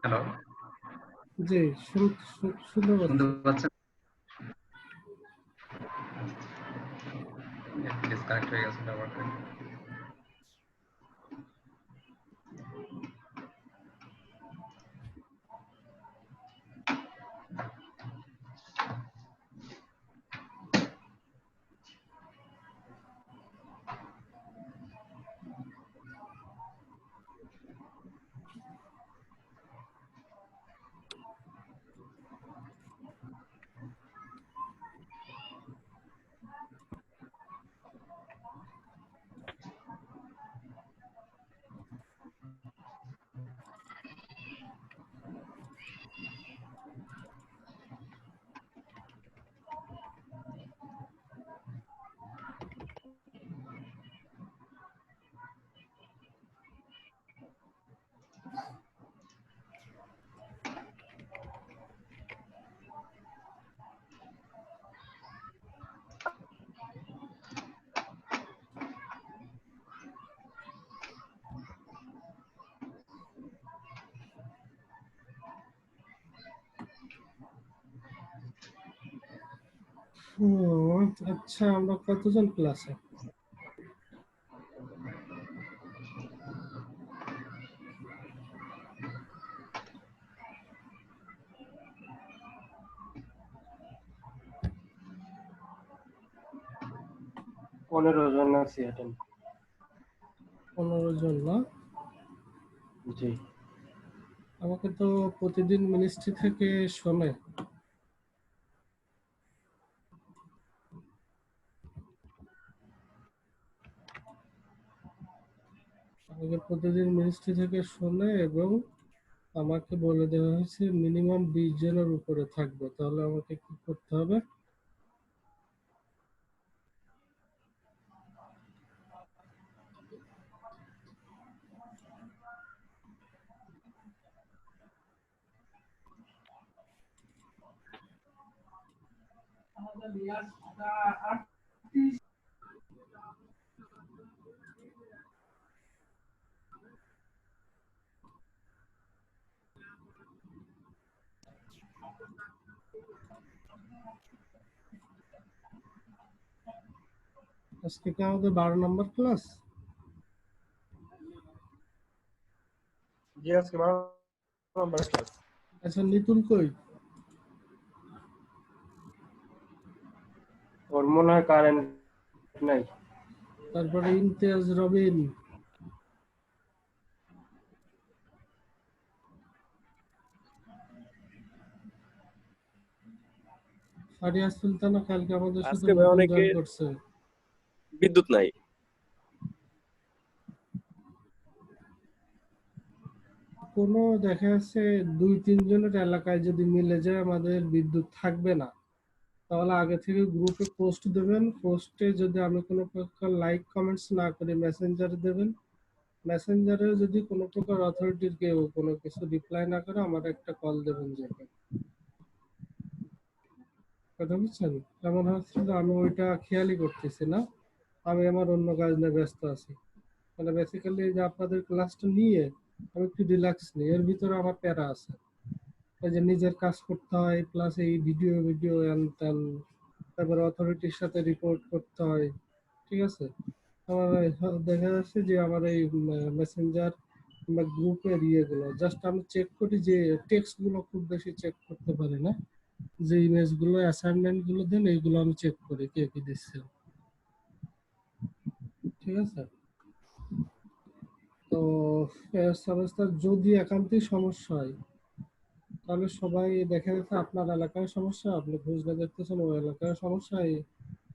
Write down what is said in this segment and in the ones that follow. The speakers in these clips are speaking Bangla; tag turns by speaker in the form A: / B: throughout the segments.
A: হ্যালো,
B: জি শুনতে
A: শুনতে
B: পাচ্ছি।
A: পাচ্ছেন? ডিসকানেক্ট হয়ে গেছে ব্যাপারটা।
B: আচ্ছা, আমরা কতজন ক্লাসে?
C: পনেরো জন আছি এখন।
B: 15 জন না?
C: জি।
B: আমাকে তো প্রতিদিন মিনিস্ট্রি থেকে শোনে। আমাকে প্রতিদিন মিনিস্ট্রি থেকে শোনে এবং আমাকে বলে দেওয়া হয়েছে মিনিমাম 20 জনের উপরে থাকবে। তাহলে আমাকে কি করতে হবে? আজকে কি আমাদের 12 নম্বর ক্লাস?
C: জি, আজকে 12 নম্বর ক্লাস।
B: আচ্ছা, নিতুল কই?
C: ওর মনে হয় কারেন্ট নাই।
B: তারপরে ইমতিয়াজ, রবিন, ফারিয়া সুলতানা কালকে আমাদের সাথে
D: আজকে ভাই
B: নতুন
D: অনেকে
B: জয়েন করছে।
D: বিদ্যুৎ নাই।
B: কোনো দেখা যাচ্ছে 2-3 জনের এলাকায় যদি মিলে যায় আমাদের বিদ্যুৎ থাকবে না, তাহলে আগে থেকে গ্রুপে পোস্ট দেবেন। পোস্টে যদি আমি কোনো প্রকার লাইক কমেন্টস না করি মেসেঞ্জারে দেবেন। মেসেঞ্জারে যদি কোনো প্রকার অথরিটির কেউ কোনো কিছু রিপ্লাই না করে আমার একটা কল দেবেন। যে কথা বুঝছেন? এমন হচ্ছে যে আমি ওইটা খেয়ালই করতেছি না, আমি আমার অন্য কাজ নিয়ে ব্যস্ত আছি। মানে বেসিক্যালি যে আপনাদের ক্লাসটা নিয়ে আমি একটু রিল্যাক্স নিই, এর ভিতরে আমার প্যারা আছে। এই যে নিজের কাজ করতে হয়, প্লাস এই ভিডিও ভিডিও ত্যান, তারপরে অথরিটির সাথে রিপোর্ট করতে হয়। ঠিক আছে? আমার দেখা যাচ্ছে যে আমার এই মেসেঞ্জার বা গ্রুপের ইয়েগুলো জাস্ট আমি চেক করি, যে টেক্সটগুলো খুব বেশি চেক করতে পারি না। যে ইমেজগুলো অ্যাসাইনমেন্টগুলো দেন এইগুলো আমি চেক করি কে কি দিচ্ছে। ঠিক আছে? তো এই অবস্থা যদি একান্তই সমস্যা হয় তাহলে সবাই দেখা যাচ্ছে আপনার এলাকায় সমস্যা, আপনি খুঁজলে দেখতেছেন ওই এলাকায় সমস্যা,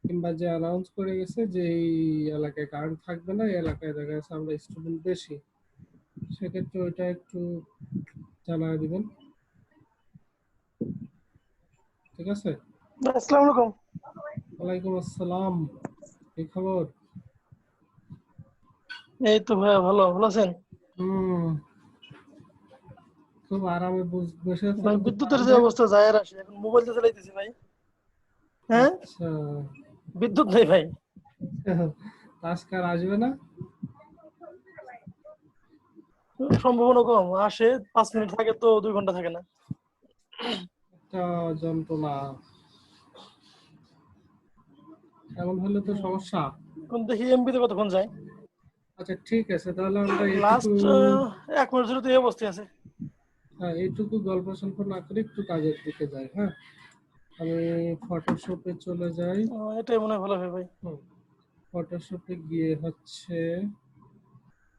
B: কিংবা যে অ্যানাউন্স করে গেছে যে এই এলাকায় কারেন্ট থাকবে না, এই এলাকায় দেখা যাচ্ছে আমরা স্টুডেন্ট বেশি, সেক্ষেত্রে ওইটা একটু জানায় দিবেন। ঠিক আছে?
E: আসসালামু আলাইকুম।
B: ওয়ালাইকুম আসসালাম, কি খবর?
E: এই তো ভাইয়া ভালো ভালো আছেন?
B: হুম, খুব আরামে বসে আছেন
E: ভাই
B: কিন্তু
E: বিদ্যুতের যে
B: কারেন্ট।
E: অবস্থা যায় আর আসে, এখন মোবাইল তো চালাইতেছি ভাই। হ্যাঁ,
B: আচ্ছা,
E: বিদ্যুৎ নেই ভাই,
B: আজকে আর আসবে না?
E: সম্ভাবনা কম। আসে 5 মিনিট থাকে তো 2 ঘন্টা থাকে না।
B: একটা যন্ত্রণা, এমন হলে তো সমস্যা।
E: কোন দেখি এমবিতে কতক্ষণ যায়।
B: আচ্ছা ঠিক আছে, তাহলে আমরা এইটুকু,
E: লাস্ট 1 মাস ধরে তো এই অবস্থা আছে।
B: হ্যাঁ এইটুকু গল্প সল্প না করে একটু কাজের দিকে যাই। হ্যাঁ, আমি ফটোশপে চলে যাই।
E: এটাই মনে হয় ভালো হবে ভাই।
B: ফটোশপে গিয়ে হচ্ছে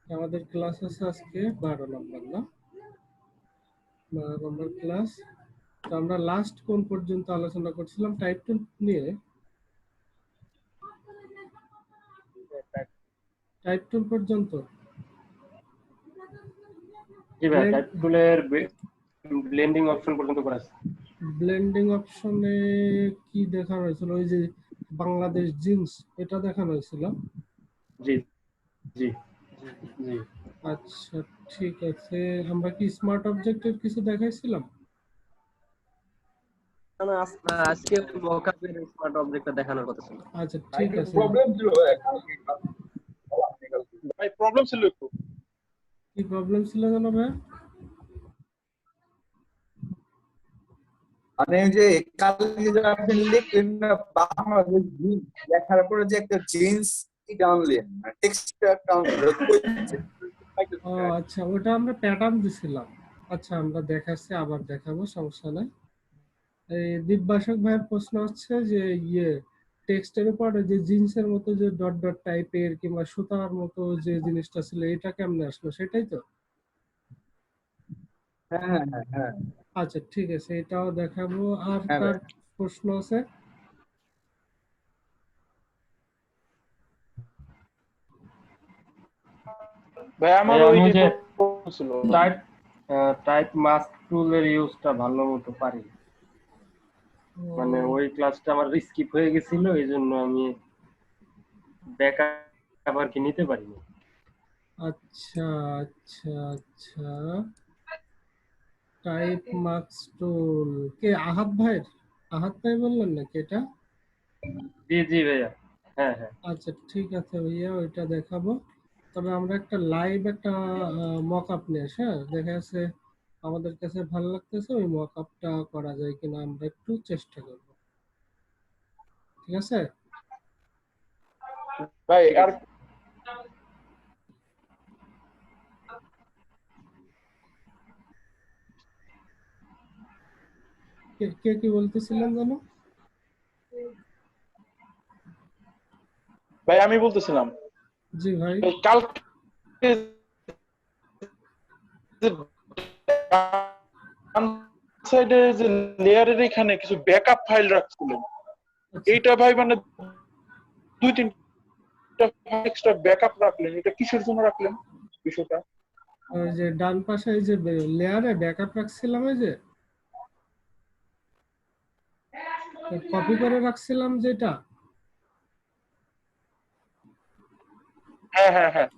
B: আমাদের ক্লাস আছে আজকে 12 নম্বর, না 12 নম্বর ক্লাস। তো আমরা লাস্ট কোন পর্যন্ত আলোচনা করছিলাম? টাইপ টুল নিয়ে। টাইপ টুল পর্যন্ত।
C: জি ভাই, টাইপ টুলের ব্লেন্ডিং অপশন পর্যন্ত করা আছে।
B: ব্লেন্ডিং অপশনে কি দেখানো হয়েছিল? ওই যে বাংলাদেশ জিন্স, এটা দেখানো হয়েছিল।
C: জি জি জি।
B: আচ্ছা ঠিক আছে, আমরা কি স্মার্ট অবজেক্টের কিছু দেখাইছিলাম?
D: না, আজকে মকআপের স্মার্ট অবজেক্টটা দেখানোর কথা ছিল।
B: আচ্ছা ঠিক আছে।
A: প্রবলেম ছিল ভাই, প্রবলেম ছিল একটু।
B: কি প্রবলেম ছিল জানো ভাই?
F: মানে ওই যে কালকে যে আপনি লিখলেন না বাংলাদেশ জিন্স, লেখার পরে যে একটা জিন্স কি টানলেন, টেক্সটটা
B: ও আচ্ছা, ওটা আমরা প্যাটার্ন দিছিলাম। আচ্ছা আমরা দেখাচ্ছি, আবার দেখাবো, সমস্যা নাই। এই দিব্যাশক ভাইয়ের প্রশ্ন হচ্ছে যে টেক্সটের উপর যে জিন্সের মতো যে ডট ডট টাইপের কিংবা সুতার মতো যে জিনিসটা ছিল, এটা কেমনে আসলো, সেটাই তো?
F: হ্যাঁ হ্যাঁ হ্যাঁ হ্যাঁ
B: আচ্ছা ঠিক আছে, এটাও দেখাবো। আর
F: হ্যাঁ
B: কার
F: ভাই।
B: প্রশ্ন আছে?
A: ভাই আমার
C: ভাই,
A: ওই
C: আমি
A: যে
C: যে
A: প্রবলেম ছিল।
C: টাইপ মাস্ক টুলের ইউজটা ভালো মতো পারি, মানে ওই ক্লাসটা আমার স্কিপ হয়ে গেছিল, এই জন্য আমি ব্যাকআপ আর কি নিতে পারিনি।
B: আচ্ছা আচ্ছা আচ্ছা, টাইপ মার্কস টুল কে? আহাত ভাইয়ের? আহাত ভাই বললেন নাকি এটা?
C: জি জি ভাইয়া, হ্যাঁ হ্যাঁ।
B: আচ্ছা ঠিক আছে ভাইয়া, ওইটা দেখাবো। তবে আমরা একটা লাইভ একটা মক আপ নিয়ে আসি। হ্যাঁ, দেখা যাচ্ছে আমাদের কাছে ভালো লাগতেছে, ওই মক আপটা করা যায় কিনা আমরা একটু চেষ্টা করব। ঠিক আছে?
A: ভাই আর
B: কে কে কি বলতেছিলেন জানো?
A: ভাই আমি বলতেছিলাম
B: জি ভাই।
A: এই কালকে সাইডে যে লেয়ারের এখানে কিছু ব্যাকআপ ফাইল রাখছিলেন,
B: আচ্ছা,
A: এইটা ভাই মানে 2-3টা এক্সট্রা ব্যাকআপ রাখলেন, এটা কিসের জন্য রাখলেন বিষয়টা?
B: ওই যে ডান পাশে এই যে লেয়ারে ব্যাকআপ রাখছিলাম, এই যে কপি করে রাখছিলাম যেটা,
A: হ্যাঁ হ্যাঁ হ্যাঁ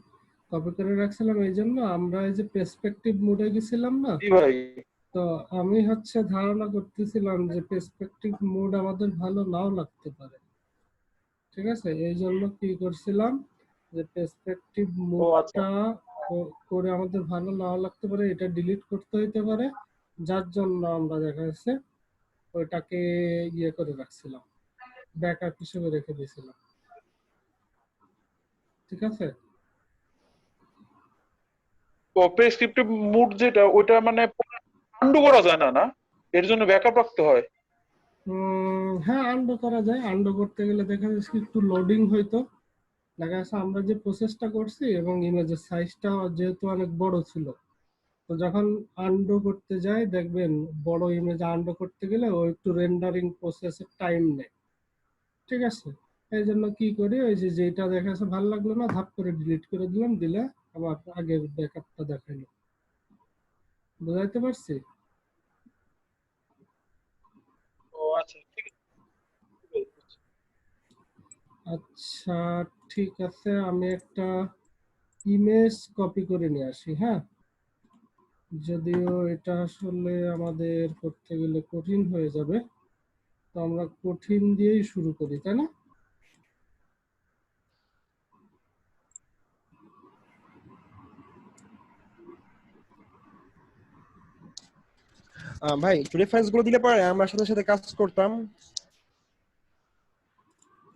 B: কপি করে রাখছিলাম এই জন্য আমরা এই যে পের্সপেক্টিভ মোডে গেছিলাম না।
A: জি ভাই।
B: তো আমি হচ্ছে ধারণা করতেছিলাম যে পের্সপেক্টিভ মোড আমাদের ভালো নাও লাগতে পারে। ঠিক আছে, এই জন্য কি করছিলাম যে পের্সপেক্টিভ
A: ও আচ্ছা।
B: মোডটা করে আমাদের ভালো নাও লাগতে পারে, এটা ডিলিট করতে হইতে পারে, যার জন্য আমরা দেখা যাচ্ছে ওইটাকে ইয়ে করে রাখছিলাম, ব্যাকআপ হিসেবে রেখে দিয়েছিলাম। ঠিক আছে?
A: ও প্রেসক্রিপটিভ মুড যেটা, ওইটা মানে আন্ডু করা যায় না, না এর জন্য ব্যাকআপ রাখতে হয়?
B: হ্যাঁ, আন্ডু করা যায়। আন্ডু করতে গেলে দেখা যাচ্ছে কি একটু লোডিং হইতো। দেখা যাচ্ছে আমরা যে প্রসেসটা করছি এবং ইমেজের সাইজটা যেহেতু অনেক বড় ছিল, তো যখন আনডু করতে যাই দেখবেন বড় ইমেজ আনডু করতে গেলে ও একটু রেন্ডারিং প্রসেসের টাইম নেয়, ঠিক আছে? এই জন্য কি করি, ওই যে যেটা দেখাচ্ছে ভালো লাগলো না ধাপ করে ডিলিট করে দিলাম, দিলে আবার আগের ব্যাকআপটা দেখাইলো। বুঝাইতে পারছি?
A: ও আচ্ছা, ঠিক আছে।
B: আচ্ছা ঠিক আছে, আমি একটা ইমেজ কপি করে নিয়ে আসি, হ্যাঁ? যদিও এটা আসলে আমাদের করতে গেলে কঠিন হয়ে যাবে, তো আমরা কঠিন দিয়েই শুরু করি, তাই না?
G: ভাই একটু রেফারেন্স গুলো দিলে পরে আমরা সাথে সাথে কাজ করতাম।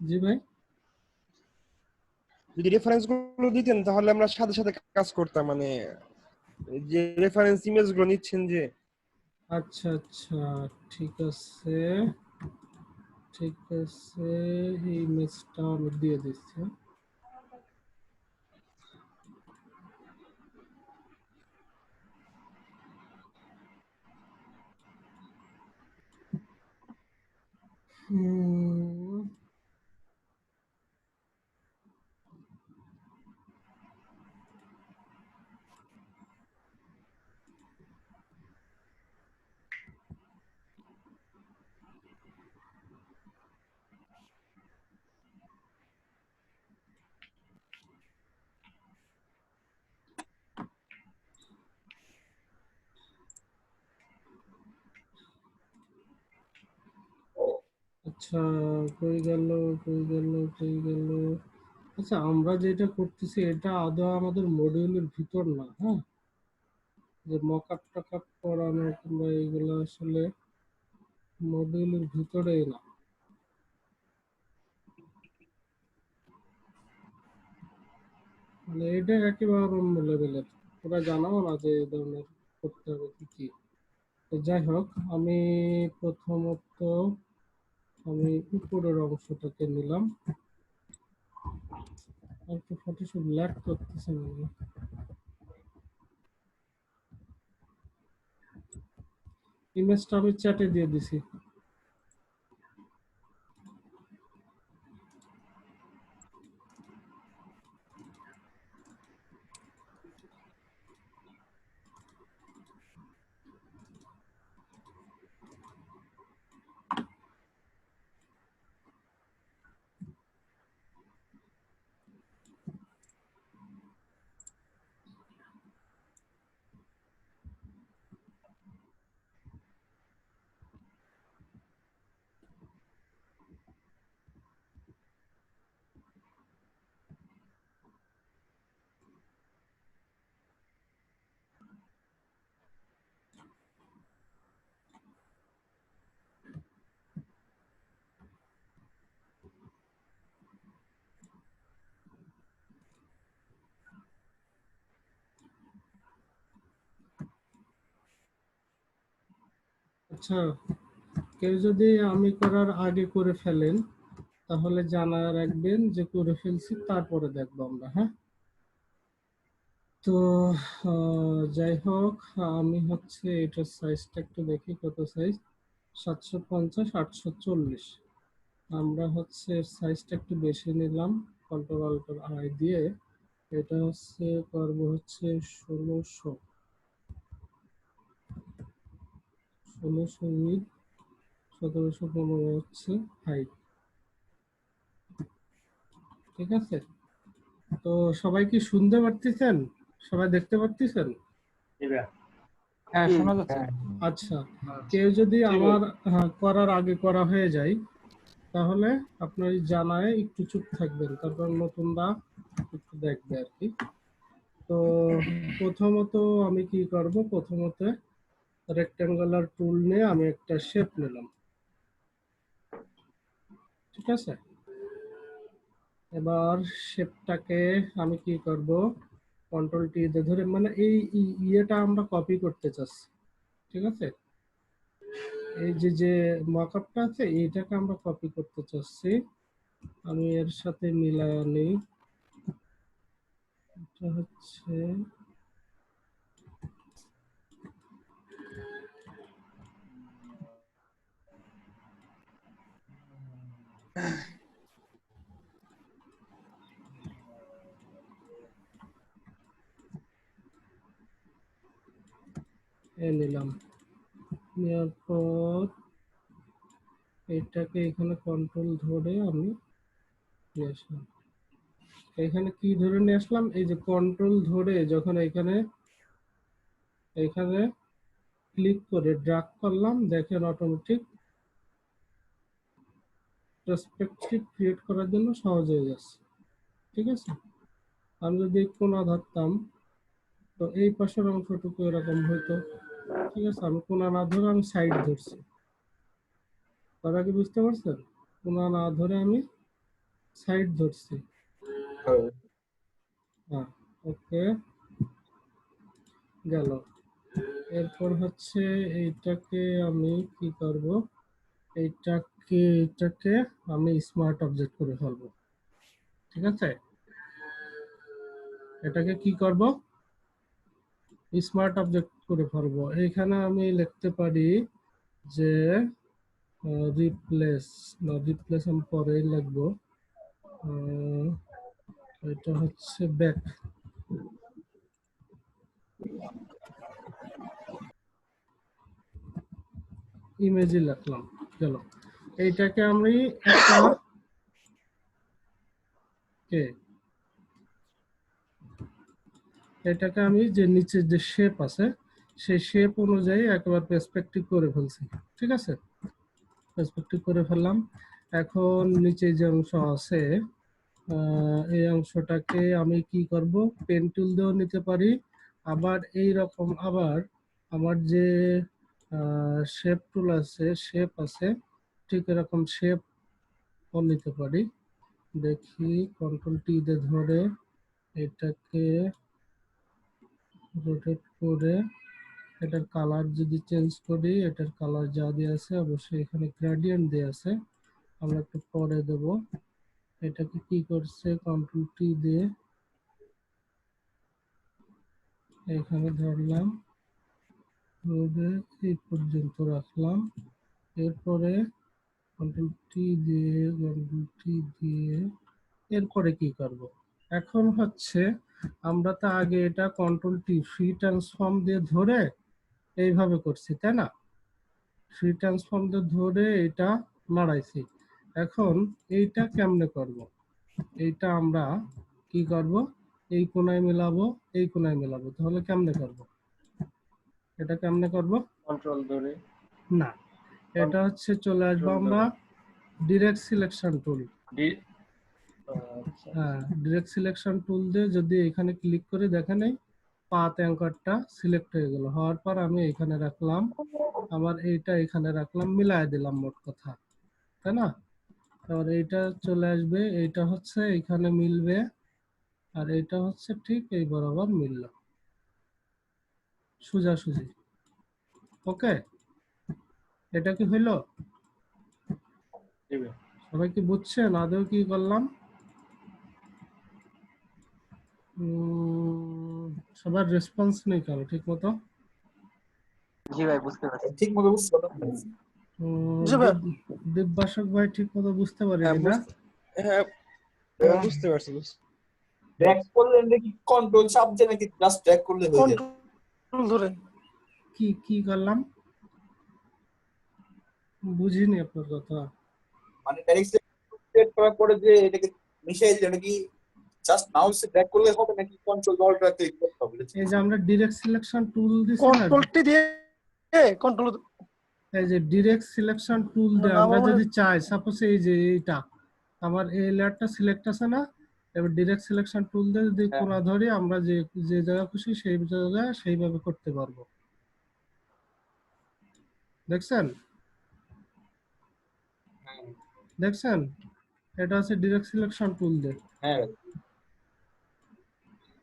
B: জি ভাই।
G: যদি রেফারেন্স গুলো দিতেন তাহলে আমরা সাথে সাথে কাজ করতাম, মানে যে রেফারেন্স ইমেজ গুলো নিচ্ছেন যে।
B: আচ্ছা আচ্ছা, ঠিক আছে ঠিক আছে, এই ইমেজটা আমি দিয়ে দিচ্ছি। হুম, আচ্ছা, কই গেল কই গেল কই গেল? আচ্ছা, আমরা যেটা করতেছি এটা আদৌ আমাদের মডিউলের ভিতর না, হ্যাঁ? যে মকআপ টকআপ করানো কিংবা এইগুলো আসলে মডিউলের ভিতরেই না। মানে এটা একেবারে অন্য লেভেলের, ওরা জানাও না যে এই ধরনের করতে হবে কি কি। তো যাই হোক, আমি প্রথমত আমি উপরের অংশটাকে নিলাম। একটু ফটোশপ ল্যাগ করতেছে মনে হয়। ইমেজটা আমি চ্যাটে দিয়ে দিছি। আচ্ছা, কেউ যদি আমি করার আগে করে ফেলেন তাহলে জানা রাখবেন যে করে ফেলছি, তারপরে দেখবো আমরা, হ্যাঁ? তো যাই হোক, আমি হচ্ছে এটার সাইজটা একটু দেখি কত সাইজ। 750 840। আমরা হচ্ছে সাইজটা একটু বেশি নিলাম, কন্ট্রোল অল্টার আই দিয়ে। এটা হচ্ছে করবো হচ্ছে 1600 উইথ, 1715 হচ্ছে হাইট, ঠিক আছে? তো সবাই কি শুনতে পারতেছেন? সবাই দেখতে পারতেছেন?
F: হ্যাঁ, শোনা যাচ্ছে।
B: আচ্ছা, কেউ যদি আমার করার আগে করা হয়ে যায় তাহলে আপনার জানায় একটু চুপ থাকবেন, তারপর নতুনরা একটু দেখবে আর কি। তো প্রথমত আমি কি করব, প্রথমত রেক্টেঙ্গুলার টুল নিয়ে আমি একটা শেপ নিলাম, ঠিক আছে? এবার শেপটাকে আমি কি করব, কন্ট্রোল টি দিয়ে ধরে, মানে এই ইয়েটা আমরা কপি করতে চাচ্ছি, ঠিক আছে? এই যে যে মকআপটা আছে এইটাকে আমরা কপি করতে চাচ্ছি। আমি এর সাথে মিলায় নিই। এটা হচ্ছে নিলাম, নেওয়ার পর এটাকে এখানে কন্ট্রোল ধরে আমি নিয়ে আসলাম। এখানে কি ধরে নিয়ে আসলাম, এই যে কন্ট্রোল ধরে যখন এখানে ক্লিক করে ড্র্যাগ করলাম, দেখেন অটোমেটিক পার্সপেক্টিভ ক্রিয়েট করার জন্য সহজ হয়ে যাচ্ছে। ঠিক আছে, আমি যদি কোণা ধরতাম তো এই পাশের অংশটুকু এরকম হইতো। ঠিক আছে, আমি কোণা না ধরে আমি সাইড ধরছি। তারা কি বুঝতে পারছেন? কোণা না ধরে আমি সাইড ধরছি। হ্যাঁ, ওকে, গেল। এরপর হচ্ছে এইটাকে আমি কি করব, এটাকে আমি স্মার্ট অবজেক্ট করে ফেলবো। ঠিক আছে, এটাকে কি করব, স্মার্ট অবজেক্ট করে ফেলবো। এখানে আমি লিখতে পারি যে রিপ্লেস, না রিপ্লেস আমি পরে লিখবো, এটা হচ্ছে ব্যাক। ইমেজই লিখলাম, গেল। এইটাকে আমি একটা এটাকে আমি যে নিচের যে শেপ আছে সেই শেপ অনুযায়ী একবার পার্সপেক্টিভ করে ফেলছি। ঠিক আছে, পার্সপেক্টিভ করে ফেললাম। এখন নিচে যে অংশ আছে এই অংশটাকে আমি কি করব, পেন টুল দিয়েও নিতে পারি, আবার এই রকম আবার আমার যে শেপ টুল আছে, শেপ আছে, ঠিক এরকম শেপ নিতে পারি। দেখি, কন্ট্রোল টি দিয়ে ধরে এটাকে রোটেট করে এটার কালার যদি চেঞ্জ করি, এটার কালার যা দিয়ে আছে অবশ্যই এখানে গ্রেডিয়েন্ট দিয়ে আছে, আমরা একটু পরে দেব। এটাকে কি করছে, কন্ট্রোল টি দিয়ে এখানে ধরলাম, ধরে এই পর্যন্ত রাখলাম। এরপরে কন্ট্রোল টি দিয়ে এরপরে কি করব, এখন হচ্ছে আমরা তো আগে এটা কন্ট্রোল টি ফ্রি ট্রান্সফর্ম দিয়ে ধরে এইভাবে করছি, তাই না? ফ্রি ট্রান্সফর্ম দিয়ে ধরে এটা নাড়াইছি। এখন এইটা কেমনে করব, এইটা আমরা কি করব, এই কোণায় মেলাবো, এই কোণায় মেলাবো। তাহলে কেমনে করব, এটা কেমনে করব?
C: কন্ট্রোল ধরে
B: না, এটা হচ্ছে চলে আসবো আমরা ডিরেক্ট সিলেকশন টুল। হ্যাঁ, ডিরেক্ট সিলেকশন টুল দিয়ে যদি এখানে ক্লিক করে দেখেন এই পাথ অ্যাঙ্কারটা সিলেক্ট হয়ে গেল, হওয়ার পর আমি এখানে রাখলাম, আবার এইটা এখানে রাখলাম, মিলাই দিলাম মোট কথা, তাই না? তারপর এইটা চলে আসবে, এইটা হচ্ছে এখানে মিলবে, আর এইটা হচ্ছে ঠিক এই বরাবর মিলল, সোজাসুজি। ওকে, এটা কি হইলো? সবাই কি বুঝছেন আদৌ কি করলাম? সবার রেসপন্স নেই কারো ঠিক মতো।
D: জি ভাই বুঝতে পারছি।
F: ঠিক মতো বুঝতে পারলাম।
E: জি ভাই।
B: দেববাসক ভাই ঠিক মতো বুঝতে পারিনি
G: হ্যাঁ
B: না?
G: হ্যাঁ বুঝতে পারছি।
F: ড্র্যাগ করলে নাকি কন্ট্রোল চাপ দিয়ে নাকি জাস্ট ড্র্যাগ করলে হয়ে যায়?
E: কন্ট্রোল ধরে
B: কি করলাম বুঝিনি আপনার কথা।
F: মানে ডাইরেক্ট সেট করার পরে যে এটাকে মিশিয়ে দিলে নাকি জাস্ট মাউসে ড্র্যাগ করলে হবে নাকি কন্ট্রোল বারটা ক্লিক করতে হবে?
B: এই যে আমরা ডিরেক্ট সিলেকশন টুল দিছি না,
E: কন্ট্রোলটি দিয়ে কন্ট্রোল
B: এই যে ডিরেক্ট সিলেকশন টুল দিয়ে আমরা যদি চাই, সাপোজ এই যে এইটা আমার এই লেয়ারটা সিলেক্ট আছে না, এবার ডিরেক্ট সিলেকশন টুল দিয়ে যদি কোণা ধরি আমরা যে যে জায়গা খুশি সেই জায়গায় সেইভাবে করতে পারবো। দেখছেন দেখছেন এটা আছে ডিরেক্ট সিলেকশন টুল দিয়ে।
F: হ্যাঁ,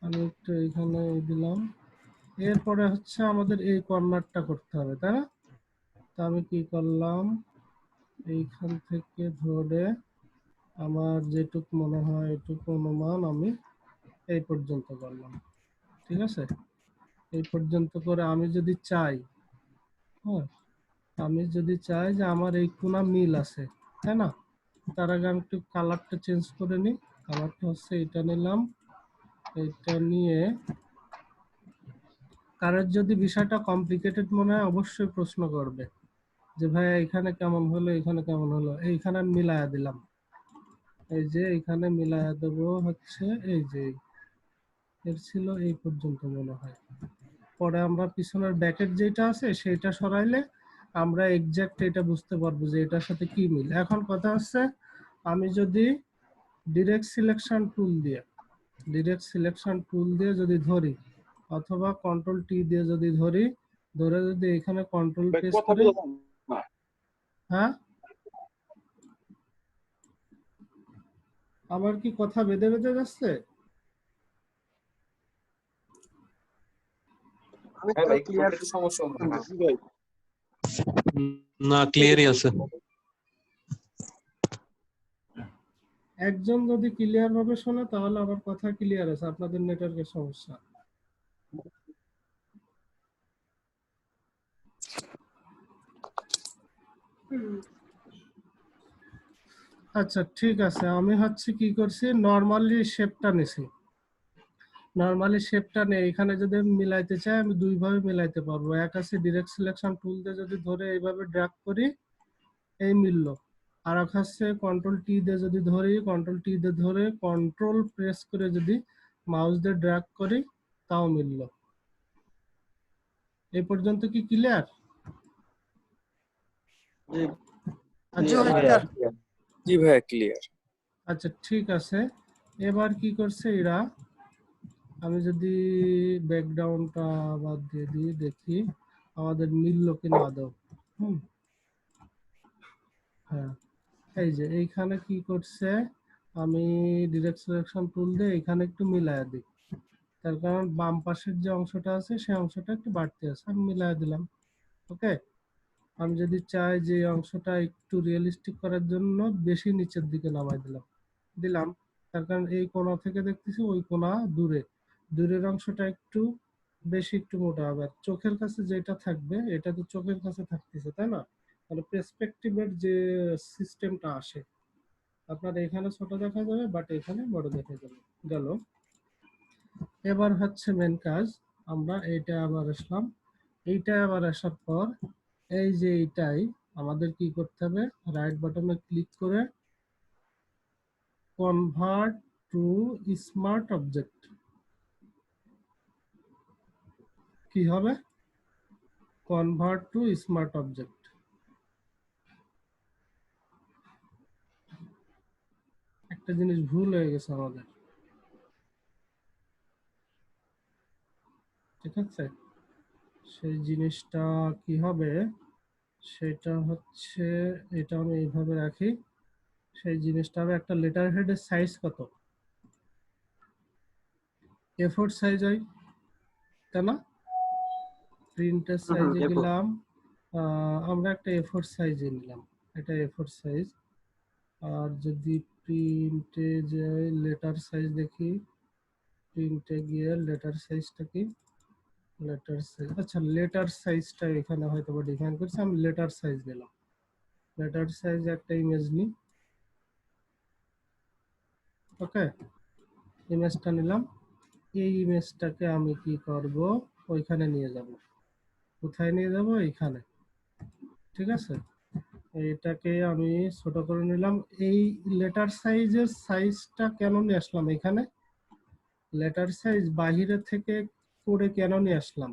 B: আমি একটু এখানে দিলাম। এরপরে হচ্ছে আমাদের এই কর্নারটা করতে হবে, তাই না? তা আমি কি করলাম, এইখান থেকে ধরে আমার যেটুকু মনে হয় এটুকু অনুমান আমি এই পর্যন্ত করলাম। ঠিক আছে, এই পর্যন্ত করে আমি যদি চাই, হ্যাঁ, আমি যদি চাই যে আমার এই কোণা মিল আছে, তাই না, তার আগে আমি একটু কালারটা চেঞ্জ করে নিই। কালারটা হচ্ছে এটা নিলাম, এটা নিয়ে কারোর যদি বিষয়টা কমপ্লিকেটেড মনে হয় অবশ্যই প্রশ্ন করবে যে ভাই এখানে কেমন হলো, এখানে কেমন হলো। এইখানে আমি মিলায়া দিলাম, এই যে এইখানে মিলায়া দেবো হচ্ছে এই যে এর ছিল এই পর্যন্ত মনে হয়। পরে আমরা পিছনের ব্যাকেট যেটা আছে সেটা সরাইলে আমরা এক্সাক্ট এটা বুঝতে পারবো যে এটার সাথে কি মিল। এখন কথা হচ্ছে আমি যদি ডিরেক্ট সিলেকশন টুল দিয়ে যদি ধরি অথবা কন্ট্রোল টি দিয়ে যদি ধরি, ধরে যদি এখানে কন্ট্রোল
A: ভাই
B: প্রেস
A: কথা
B: করে,
A: বললাম না।
B: হ্যাঁ আমার কি কথা বেঁধে বেঁধে যাচ্ছে?
D: আমি
F: হ্যাঁ
D: তো
F: ভাই
D: ক্লিয়ার
F: একটু সমস্যা মনে হয়।
A: জি ভাই।
H: না, ক্লিয়ারই আছে।
B: একজন যদি ক্লিয়ার ভাবে শোনে তাহলে আমার কথা ক্লিয়ার আছে, আপনাদের নেটওয়ার্কের সমস্যা। আচ্ছা ঠিক আছে, আমি হচ্ছে কি করছি, নর্মালি শেপটা নিছি। নর্মালি শেপটা নেই, এখানে যদি আমি মিলাইতে চাই আমি দুইভাবে মিলাইতে পারবো। এক আছে ডিরেক্ট সিলেকশন টুল দিয়ে যদি ধরে এইভাবে ড্র্যাগ করি এই মিললো, আর এক হচ্ছে কন্ট্রোল টি দিয়ে যদি ধরি, কন্ট্রোল টি দিয়ে ধরে কন্ট্রোল প্রেস করে যদি মাউস দিয়ে ড্র্যাগ করি তাও মিললো। এই পর্যন্ত কি ক্লিয়ার?
D: জি
B: আচ্ছা
D: clear।
F: জি ভাইয়া ক্লিয়ার।
B: আচ্ছা ঠিক আছে, এবার কি করছে এরা, আমি যদি ব্যাকগ্রাউন্ডটা বাদ দিয়ে দিই দেখি আমাদের মিললো কিনা আদৌ। হ্যাঁ এই যে এইখানে কি করছে, আমি ডিরেক্ট সিলেকশন টুল দিয়ে এখানে একটু মিলায়া দিই, তার কারণ বাম পাশের যে অংশটা আছে সেই অংশটা একটু বাড়তি আছে, আমি মিলায়া দিলাম। ওকে, আমি যদি চাই যে এই অংশটা একটু রিয়েলিস্টিক করার জন্য বেশি নিচের দিকে নামাই দিলাম, তার কারণ এই কোণা থেকে দেখতেছি ওই কোণা দূরে, দূরের অংশটা একটু বেশি একটু মোটা হবে। আর চোখের কাছে যেটা থাকবে এটা তো চোখের কাছে থাকতেছে তাই না, তাহলে পার্সপেক্টিভের যে সিস্টেমটা আসে আপনার এখানে ছোট দেখা যাবে বাট এখানে বড় দেখা যাবে। গেল, এবার হচ্ছে মেন কাজ, আমরা এইটা আবার আসলাম, এইটা আবার আসার পর এই যে এইটাই আমাদের কি করতে হবে, রাইট বাটনে ক্লিক করে কনভার্ট টু স্মার্ট অবজেক্ট। কি হবে, কনভার্ট টু স্মার্ট অবজেক্ট। একটা জিনিস ভুল হয়ে গেছে আমাদের, ঠিক আছে, সেই জিনিসটা কি হবে, সেটা হচ্ছে এটা আমি এইভাবে রাখি, সেই জিনিসটা হবে একটা লেটার হেডের সাইজ কত, A4 সাইজ হয় তাই না, প্রিন্টের সাইজে
D: A4
B: গেলাম, আমরা একটা A4 সাইজে নিলাম, এটা A4 সাইজ। আর যদি প্রিন্টে যাই লেটার সাইজ দেখি, প্রিন্টে গিয়ে লেটার সাইজটা কি, লেটার সাইজ, আচ্ছা লেটার সাইজটা এখানে হয়তো বা ডিফাইন করছি, আমি লেটার সাইজ নিলাম, লেটার সাইজ একটা ইমেজ নিই। ওকে, ইমেজটা নিলাম, এই ইমেজটাকে আমি কি করব, ওইখানে নিয়ে যাব, কোথায় নিয়ে যাব, এইখানে, ঠিক আছে, এইটাকে আমি ছোট করে নিলাম। এই লেটার সাইজের সাইজটা কেন নিয়ে আসলাম এখানে, লেটার সাইজ বাহিরে থেকে করে কেন নিয়ে আসলাম,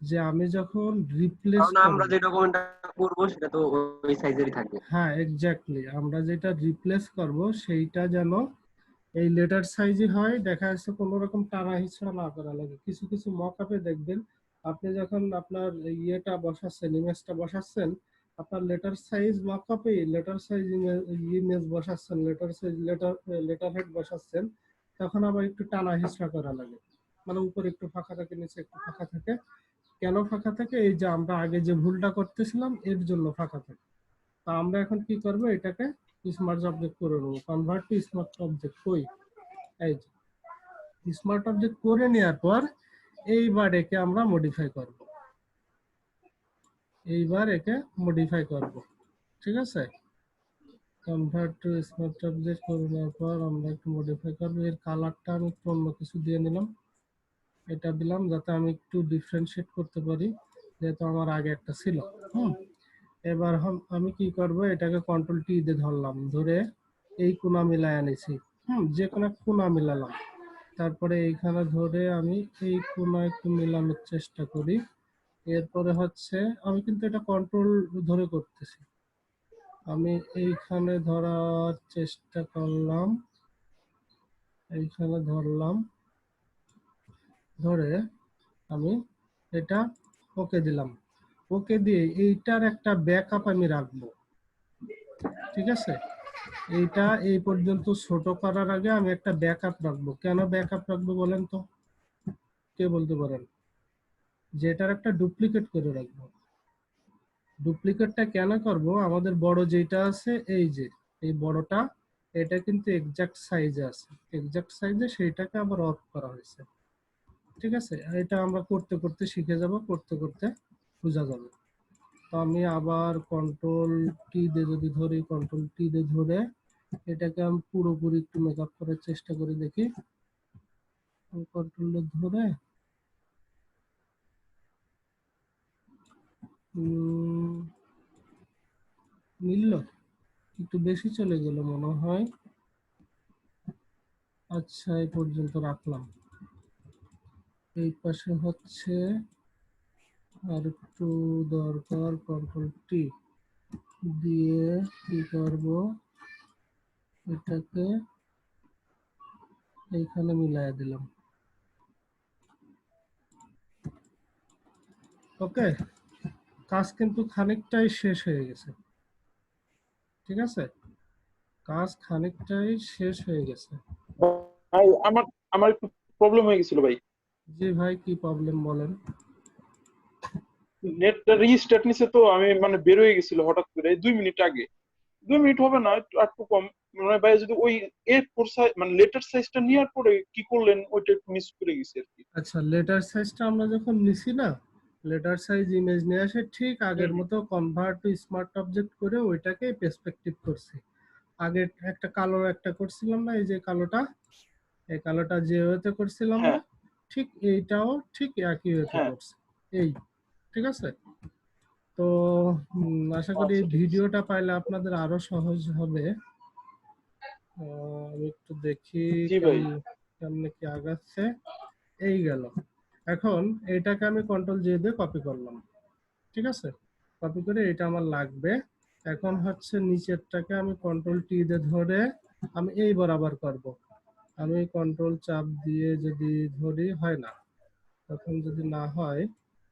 B: যে আমি যখন রিপ্লেস
D: কারণ আমরা যে ডকুমেন্টটা করব সেটা তো ওই সাইজেরই থাকবে।
B: হ্যাঁ এক্স্যাক্টলি, আমরা যেটা রিপ্লেস করব সেইটা যেন এই লেটার সাইজই হয়, দেখা যাচ্ছে কোনো রকম টানা হিচড়া না করা লাগে। কিছু কিছু মকআপে দেখবেন আপনি যখন আপনার ইয়েটা বসাচ্ছেন, ইমেজটা বসাচ্ছেন, আপনার লেটার সাইজ মকআপে লেটার সাইজ ইমেজ বসাচ্ছেন, লেটার সাইজ লেটার হেড বসাচ্ছেন, তখন আবার একটু টানা হিচড়া করা লাগে, মানে উপরে একটু ফাঁকা থাকে নিচে একটু ফাঁকা থাকে। কেন ফাঁকা থাকে, এই যে আমরা আগে যে ভুলটা করতেছিলাম এর জন্য ফাঁকা থাকে। তা আমরা এখন কি করব, এটাকে স্মার্ট অবজেক্ট করে নেবো, কনভার্ট টু স্মার্ট অবজেক্ট। কই, এই যে স্মার্ট অবজেক্ট করে নেওয়ার পর এইবার একে আমরা মডিফাই করব, এইবার একে মডিফাই করব, ঠিক আছে। কনভার্ট টু স্মার্ট অবজেক্ট করে নেওয়ার পর আমরা একটু মডিফাই করবো। এর কালারটা আমি একটু অন্য কিছু দিয়ে নিলাম, এটা দিলাম যাতে আমি একটু ডিফারেন্সিয়েট করতে পারি, যেহেতু আমার আগে একটা ছিল। এবার আমি কি করব, এটাকে কন্ট্রোল টি দিয়ে ধরলাম, ধরে এই কোণা মিলায় আনিছি। যে কোনো কোণা মিলালাম, তারপরে এইখানে ধরে আমি এই কোণা একটু মিলানোর চেষ্টা করি। এরপরে হচ্ছে আমি কিন্তু এটা কন্ট্রোল ধরে করতেছি, আমি এইখানে ধরার চেষ্টা করলাম, এইখানে ধরলাম, ধরে আমি এটা ওকে দিলাম। ওকে দিয়ে এইটার একটা ব্যাকআপ আমি রাখবো, ঠিক আছে? এইটা এই পর্যন্ত ছোট করার আগে আমি একটা ব্যাকআপ রাখবো। কেন ব্যাকআপ রাখবো বলেন তো, কে বলতে পারেন? যে এটার একটা ডুপ্লিকেট করে রাখবো। ডুপ্লিকেটটা কেন করব, আমাদের বড় যেটা আছে এই যে এই বড়টা, এটা কিন্তু এক্সাক্ট সাইজে আছে, এক্সাক্ট সাইজে সেইটাকে আবার অফ করা হয়েছে, ঠিক আছে? এটা আমরা করতে করতে শিখে যাব, করতে করতে বোঝা যাবে। তো আমি আবার কন্ট্রোল টি দিয়ে যদি ধরি, কন্ট্রোল টি দিয়ে ধরে এটাকে আমি পুরোপুরি একটু মেকআপ করার চেষ্টা করি, দেখি কন্ট্রোল ধরে মিলল, একটু বেশি চলে গেল মনে হয়। আচ্ছা, এই পর্যন্ত রাখলাম। এই পাশে হচ্ছে আর একটু দরকার, কন্ট্রোল টি দিয়ে কি করব, এটাকে এইখানে মিলাই দিলাম। ওকে, কাজ কিন্তু খানিকটাই শেষ হয়ে গেছে, ঠিক আছে? কাজ খানিকটাই শেষ হয়ে গেছে।
A: ভাই আমার আমার একটু প্রবলেম হয়ে গেছিল ভাই।
B: জি ভাই, কি প্রবলেম বলেন?
A: নেটটা রিস্টার্ট নিছে, তো আমি মানে বের হয়ে গেছিল হঠাৎ করে 2 মিনিট আগে। 2 মিনিট হবে না, একটু কম। মানে ভাই যদি ওই এর ফোর সাইজ মানে লেটার সাইজটা নেওয়ার পরে কি করলেন, ওইটা একটু মিস করে গেছি আর কি।
B: আচ্ছা, লেটার সাইজটা আমরা যখন নিছি না, লেটার সাইজ ইমেজ নিয়ে আসে ঠিক আগের মতো কনভার্ট টু স্মার্ট অবজেক্ট করে ওইটাকে পার্সপেক্টিভ করছি। আগে একটা কালো একটা করছিলাম না, এই যে কালোটা, এই কালোটা যে ওয়েতে করছিলাম না,
A: হ্যাঁ
B: ঠিক এইটাও ঠিক একই ওয়েতে
A: হ্যাঁ,
B: করছি। এই, ঠিক আছে? তো আশা করি এই
A: আচ্ছা ঠিক আছে।
B: ভিডিওটা পাইলে আপনাদের আরো সহজ হবে। আমি একটু দেখি
A: জি ভাই।
B: কেমনে কি আগাচ্ছে। এই গেল। এখন এটাকে আমি কন্ট্রোল জে দিয়ে কপি করলাম, ঠিক আছে? কপি করে এটা আমার লাগবে। এখন হচ্ছে নিচেরটাকে আমি কন্ট্রোল টি দিয়ে ধরে আমি এই বরাবর করব। আমি কন্ট্রোল চাপ দিয়ে যদি ধরি, হয় না, তখন যদি না হয়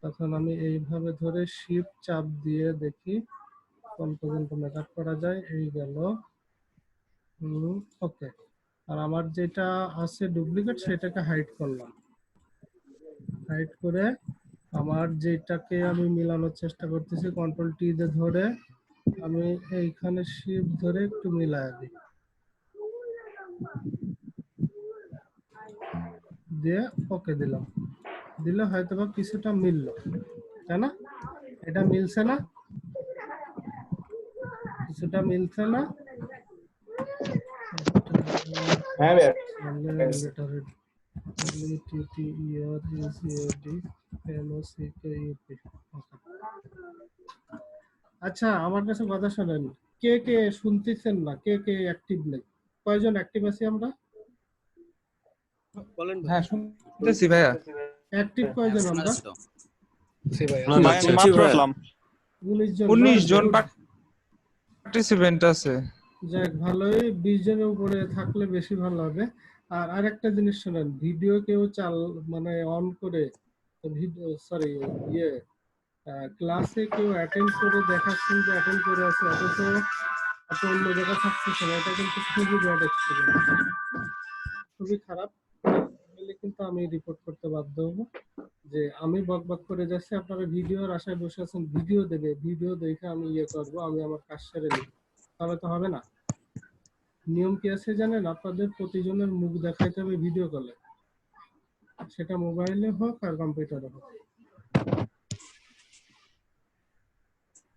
B: তখন আমি এইভাবে ধরে শিফট চাপ দিয়ে দেখি কোন পর্যন্ত মেকআপ করা যায়। এই গেল। ওকে। আর আমার যেটা আছে ডুপ্লিকেট, সেটাকে হাইড করলাম। হাইড করে আমার যেটাকে আমি মিলানোর চেষ্টা করতেছি, কন্ট্রোল টি দিয়ে ধরে আমি এইখানে শিফট ধরে একটু মিলাই দিই, দিয়ে ওকে দিলাম। দিলে হয়তো বা কিছুটা মিলল, তাই না? এটা মিলছে না? কিছুটা মিলছে না?
F: হ্যাঁ ভাই।
B: আচ্ছা, আমার কাছে কথা শোনেন, কে কে শুনতেছেন না, কে কে অ্যাক্টিভ নেই? কয়জন অ্যাক্টিভ আছি আমরা?
E: বলেন ভাই।
I: হ্যাঁ শুনতেছি ভাইয়া।
B: অ্যাক্টিভ কয়জন আমরা?
I: মাত্র আসলাম।
B: 19 জন।
I: 19 জন পার্টিসিপেন্ট আছে।
B: যাক, ভালোই। 20 জনের উপরে থাকলে বেশি ভালো হবে। আর আরেকটা জিনিস শোনেন, ভিডিও কেউ মানে অন করে ভিডিও, সরি, ইয়ে ক্লাসে কেউ অ্যাটেন্ড করে দেখাচ্ছেন যে অ্যাটেন্ড করে আছে, অথচ আপনি অন্য জায়গায় থাকতেছেন, এটা কিন্তু খুবই ব্যাড এক্সপিরিয়েন্স, খুবই খারাপ। তাহলে কিন্তু আমি রিপোর্ট করতে বাধ্য হব যে আমি বকবক করে যাচ্ছি, আপনারা ভিডিওর আশায় বসে আছেন, ভিডিও দেবে, ভিডিও দেখে আমি ইয়ে করবো, আমি আমার কাজ সেরে নিব, তাহলে তো হবে না। নিয়ম কি আছে জানেন? আপনাদের প্রতিজনের মুখ দেখাইতে হবে ভিডিও কলে, সেটা মোবাইলে হোক আর কম্পিউটারে হোক,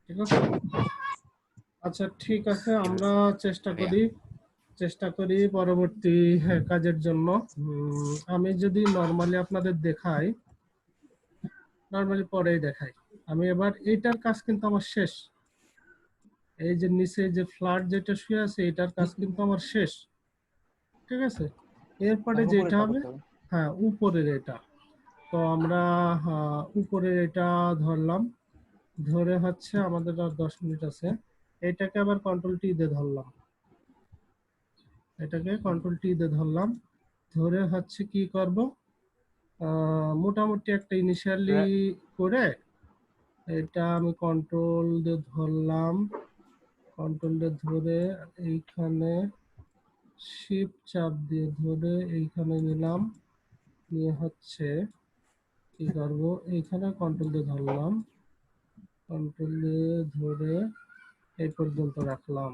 B: ঠিক আছে? আচ্ছা ঠিক আছে, আমরা চেষ্টা করি পরবর্তী কাজের জন্য। আমি যদি নরমালি আপনাদের দেখাই, নরমালি পরেই দেখাই। আমি এবার এইটার কাজ কিন্তু আমার শেষ। এই যে নিচে যে ফ্ল্যাট যেটা শুয়ে আছে এটার কাজ কিন্তু আমার শেষ, ঠিক আছে? এরপরে যেটা হবে, হ্যাঁ উপরের এটা। তো আমরা উপরের এটা ধরলাম, ধরে হচ্ছে আমাদের আর 10 মিনিট আছে। এটাকে আবার কন্ট্রোল টি দিয়ে ধরলাম, এটাকে কন্ট্রোল টি দিয়ে ধরলাম, ধরে হচ্ছে কি করব, মোটামুটি একটা ইনিশিয়ালি করে এটা আমি কন্ট্রোল দিয়ে ধরলাম, কন্ট্রোল দিয়ে ধরে এইখানে শিফট চাপ দিয়ে ধরে এইখানে নিলাম, নিয়ে হচ্ছে কি করব, এইখানে কন্ট্রোল দিয়ে ধরলাম, কন্ট্রোল দিয়ে ধরে এই পর্যন্ত রাখলাম।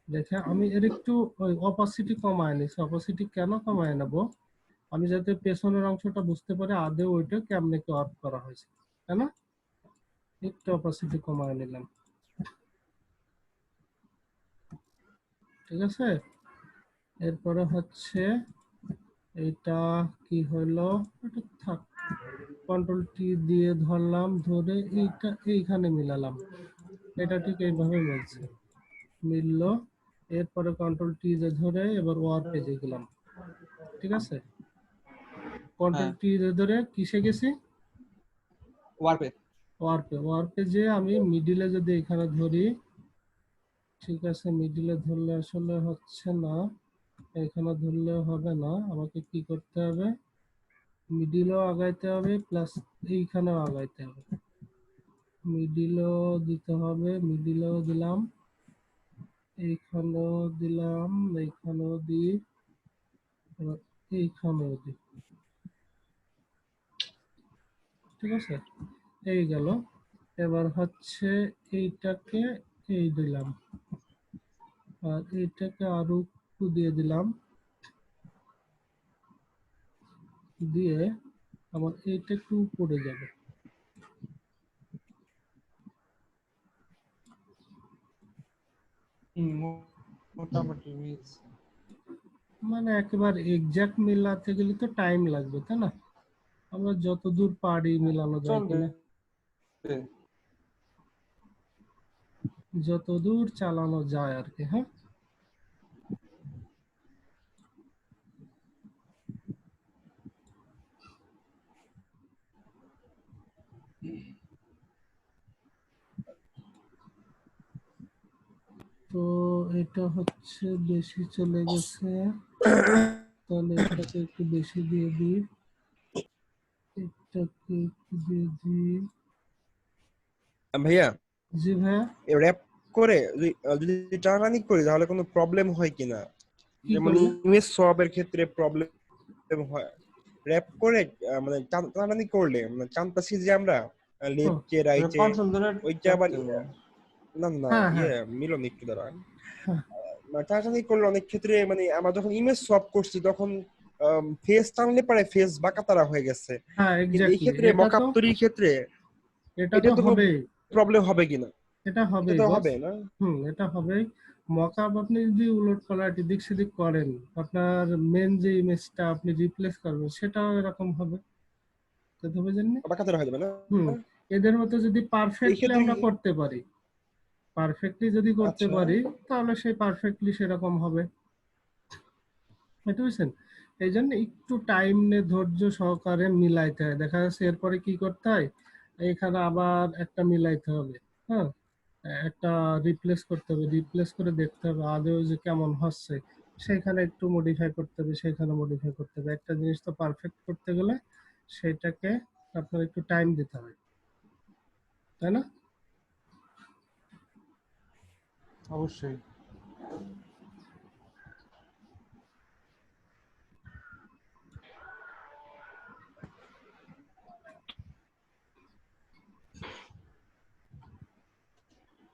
B: দেখে আমি এর একটু অপাসিটি কমায় নিচ্ছি। অপাসিটি কেন কমায় নেব, আমি যাতে পেছনের অংশটা বুঝতে পারি আদৌ ওইটা কেমনে কি অফ করা হয়েছে, তাই না? একটু অপাসিটি কমায় নিলাম, ঠিক আছে? এরপরে হচ্ছে এটা কি হলো, এটা থাক, কন্ট্রোল টি দিয়ে ধরলাম, ধরে এইটা এইখানে মিলালাম, এটা ঠিক এইভাবে মিলছে, মিললো। এরপরে কন্ট্রোল টি দিয়ে ধরে এবার ওয়ার পেজে গেলাম, ঠিক আছে? কন্ট্রোল টি দিয়ে ধরে কিসে গেছি, ওয়ার পেজে আমি মিডিলে যদি এখানে ধরি, ঠিক আছে, মিডিলে ধরলে আসলে হচ্ছে না, এখানে ধরলে হবে না, আমাকে কি করতে হবে, মিডিলও আগাইতে হবে প্লাস এইখানেও আগাইতে হবে, মিডিলও দিতে হবে, মিডিলও দিলাম, এইখানেও দিলাম, এইখানেও দিই, এবার এইখানেও দিই, ঠিক আছে? এই গেল। এবার হচ্ছে এইটাকে এই দিলাম, আর এইটাকে আরো একটু দিয়ে দিলাম, দিয়ে আমার এইটা একটু উপরে যাবে,
I: মোটামুটি
B: মানে একেবারে এক্সাক্ট মিলাতে গেলে তো টাইম লাগবে, তাই না? আমরা যতদূর পারি মিলানো যায় কিনা, যতদূর চালানো যায় আর কি। হ্যাঁ, তো এটা হচ্ছে বেশি চলে গেছে, তাহলে এটাকে একটু বেশি দিয়ে দিই, এটাকে একটু দিয়ে দিই।
G: ভাইয়া
B: জি ভাইয়া,
G: র্যাপ করে যদি টানাটানি করি তাহলে কোনো প্রবলেম হয় কিনা,
B: কি
G: যেমন
B: করলে?
G: ইমেজ সোয়াপের ক্ষেত্রে প্রবলেম হয়। র্যাপ করে মানে টানাটানি করলে মানে টানতাছি যে আমরা লেফটে রাইটে, ওইটা আবার না না
B: হ্যাঁ হ্যাঁ
G: মিলন একটু দাঁড়া,
B: হ্যাঁ
G: টানাটানি করলে অনেক ক্ষেত্রে মানে আমরা যখন ইমেজ সোয়াপ করছি তখন ফেস টানলে পারে ফেস বাঁকাতারা হয়ে গেছে,
B: হ্যাঁ,
G: কিন্তু এই
B: এক্স্যাক্টলি।
G: ক্ষেত্রে
B: এটা
G: মকআপ
B: তো
G: তৈরির ক্ষেত্রে
B: এটা
G: এটা
B: তো
G: তো কোনো
B: হবেই,
G: প্রবলেম হবে কিনা?
B: এটা
G: এটা
B: হবেই
G: তো
B: বস।
G: হবে না?
B: এটা হবেই। মকআপ আপনি যদি উলট পালট এদিক সেদিক করেন, আপনার মেন যে ইমেজটা আপনি রিপ্লেস করবেন সেটাও এরকম হবে, বুঝতে হবে জানেন?
G: বাঁকাতারা হয়ে যাবে না?
B: এদের মতো যদি
G: এই
B: পারফেক্টলি
G: ক্ষেত্রে
B: আমরা করতে পারি, পারফেক্টলি যদি করতে
G: আচ্ছা
B: পারি তাহলে সেই পারফেক্টলি সেরকম হবে, বুঝতে পেরেছেন? এই জন্য একটু টাইম নিয়ে ধৈর্য সহকারে মিলাইতে হয়। দেখা যাচ্ছে এরপরে কি করতে হয়, এখানে আবার একটা মিলাইতে হবে, হ্যাঁ, একটা রিপ্লেস করতে হবে, রিপ্লেস করে দেখতে হবে আদৌ যে কেমন হচ্ছে, সেখানে একটু মডিফাই করতে হবে, সেখানে মডিফাই করতে হবে। একটা জিনিস তো পারফেক্ট করতে গেলে সেটাকে আপনার একটু টাইম দিতে হবে, তাই না?
I: অবশ্যই।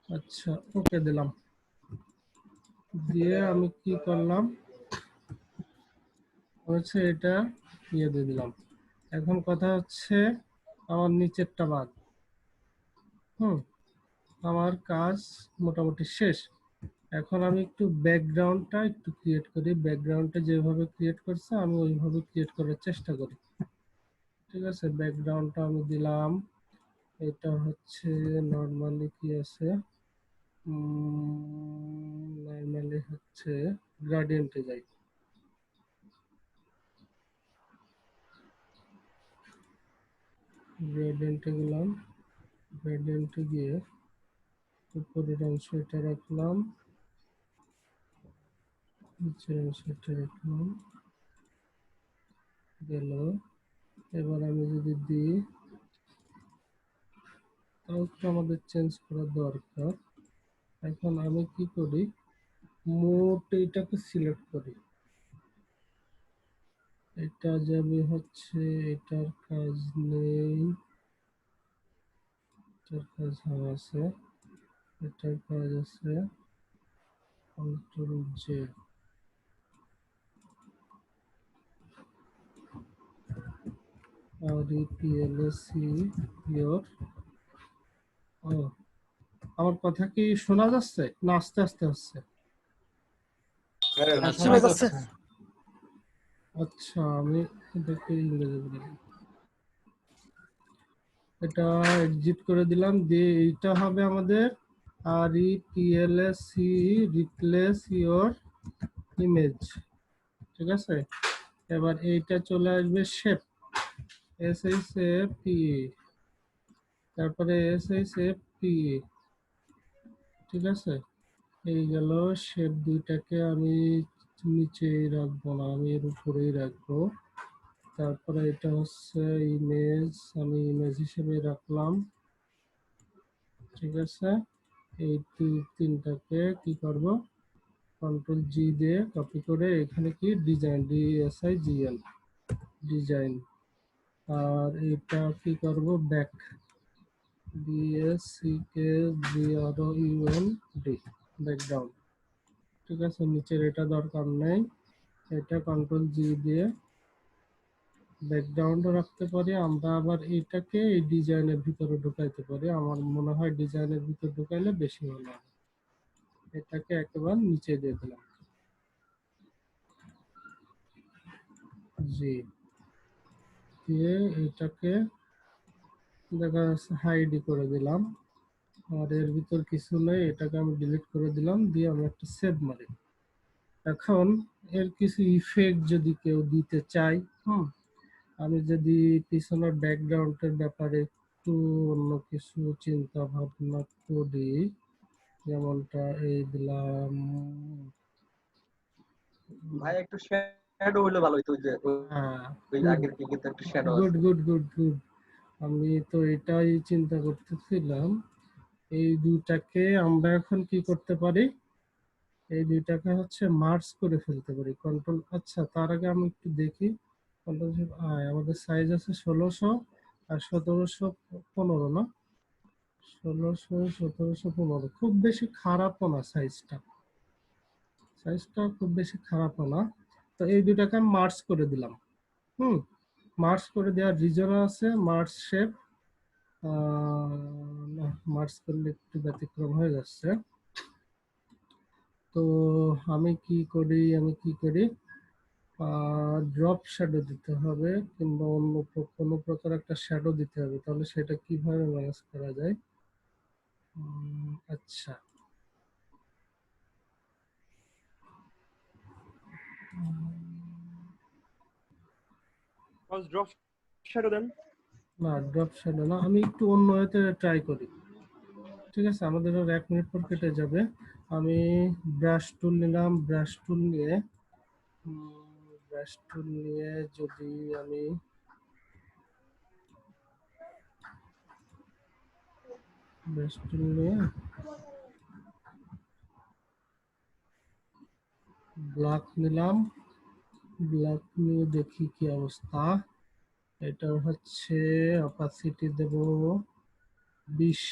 B: আচ্ছা, ওকে দিলাম, দিয়ে আমি কি করলাম হচ্ছে এটা দিয়ে দিলাম। এখন কথা হচ্ছে আমার নিচেরটা বাদ, হুম, আমার কাজ মোটামুটি শেষ। এখন আমি একটু ব্যাকগ্রাউন্ডটা একটু ক্রিয়েট করি। ব্যাকগ্রাউন্ডটা যেভাবে ক্রিয়েট করছে আমি ওইভাবে ক্রিয়েট করার চেষ্টা করি। ঠিক আছে, ব্যাকগ্রাউন্ডটা আমি দিলাম। এটা হচ্ছে নর্মালি কি আছে, নর্মালি হচ্ছে গ্রাডিয়েন্টে যাই। গ্রেডিয়েন্টে গেলাম, গ্রেডিয়েন্টে গিয়ে উপরের অংশ এটা রাখলাম, নিচের অংশ এটা রাখলাম, গেল। এবার আমি যদি দিই, তাও একটু আমাদের চেঞ্জ করা দরকার। এখন আমি কি করি, মোট এটাকে সিলেক্ট করি। এটা যাবে হচ্ছে, এটার কাজ নেই, এটার কাজ আছে, এটার কাজ আছে, কন্ট্রোল জে। REPLAC your, ও আমার কথা কি শোনা যাচ্ছে না আস্তে আস্তে হচ্ছে?
E: শোনা যাচ্ছে।
B: আচ্ছা, আমি এটাকে ইংরেজি বলি। এটা এক্সিট করে দিলাম, দিয়ে এইটা হবে আমাদের REPLAC রিপ্লেস ইওর ইমেজ। ঠিক আছে, এবার এইটা চলে আসবে শেপ, SHAPE, তারপরে SHAPE। ঠিক আছে, এই গেল শেপ। দুইটাকে আমি নিচেই রাখবো না, আমি এর উপরেই রাখবো। তারপরে এটা হচ্ছে ইমেজ, আমি ইমেজ হিসেবে রাখলাম। ঠিক আছে, এই তিনটাকে কি করব, কন্ট্রোল জি দিয়ে কপি করে এখানে কি ডিজাইন, DSIGN ডিজাইন। আর এটা কি করব, ব্যাক, BACKGROUND, ব্যাকগ্রাউন্ড। ঠিক আছে, নিচের এটা দরকার নেই, এটা কন্ট্রোল জি দিয়ে ব্যাকগ্রাউন্ডও রাখতে পারি আমরা। আবার এটাকে এই ডিজাইনের ভিতরে ঢুকাইতে পারি, আমার মনে হয় ডিজাইনের ভিতরে ঢুকাইলে বেশি ভালো হবে। এটাকে একেবারে নিচে দিয়ে দিলাম, জি দিয়ে এটাকে দেখা যাচ্ছে হাইড করে দিলাম। আর এর ভিতর কিছু নেই, এটাকে আমি ডিলিট করে দিলাম, দিয়ে আমি একটা সেভ মারি। এখন এর কিছু ইফেক্ট যদি কেউ দিতে চাই, আমি যদি পিছনের ব্যাকগ্রাউন্ডের ব্যাপারে একটু অন্য কিছু চিন্তা ভাবনা করি, যেমনটা এই দিলাম,
D: ভাই একটু শ্যাডো হলে ভালো হইতো, যে ওই আগের কি কিন্তু একটু শ্যাডো
B: গুড
D: আছে।
B: গুড গুড গুড, আমি তো এটাই চিন্তা করতেছিলাম। এই দুইটাকে আমরা এখন কি করতে পারি, এই দুইটাকে হচ্ছে মার্জ করে ফেলতে পারি। কন্ট্রোল, আচ্ছা তার আগে আমি একটু দেখি, কন্ট্রোল আমাদের সাইজ আছে 1600 আর 1715 না, 1600 1715, খুব বেশি খারাপও না সাইজটা, সাইজটা খুব বেশি খারাপও না। তো এই দুটাকে আমি মার্জ করে দিলাম। মার্জ করে দেওয়ার রিজন আছে, মার্জ শেপ, না মার্জ করলে একটু ব্যতিক্রম হয়ে যাচ্ছে। তো আমি কি করি, ড্রপ শ্যাডো দিতে হবে, কিংবা অন্য কোনো প্রকার একটা শ্যাডো দিতে হবে। তাহলে সেটা কিভাবে ম্যানেজ করা যায়? আচ্ছা,
G: ড্রপ শ্যাডো দেন।
B: না ড্রপ শ্যাডো না, আমি একটু অন্য ওয়েতে ট্রাই করি। ঠিক আছে, আমাদের আর 1 মিনিট পর কেটে যাবে। আমি ব্রাশ টুল নিলাম, ব্রাশ টুল নিয়ে যদি আমি ব্রাশ টুল নিয়ে ব্ল্যাক নিলাম, ব্ল্যাক নিয়ে দেখি কি অবস্থা। এটা হচ্ছে অপাসিটি দেব 20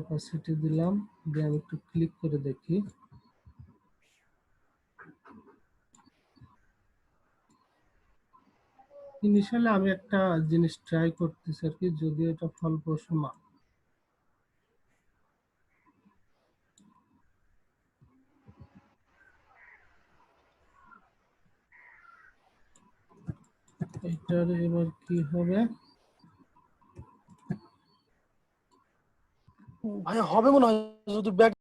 B: অপাসিটি দিলাম, দিয়ে আমি একটু ক্লিক করে দেখি। ইনিশিয়ালি আমি একটা জিনিস ট্রাই করতেছি আর কি, যদি এটা ফলপ্রসূ না, এটার এবার কি হবে?
E: ভাই হবে মনে হয় যদি ব্যাক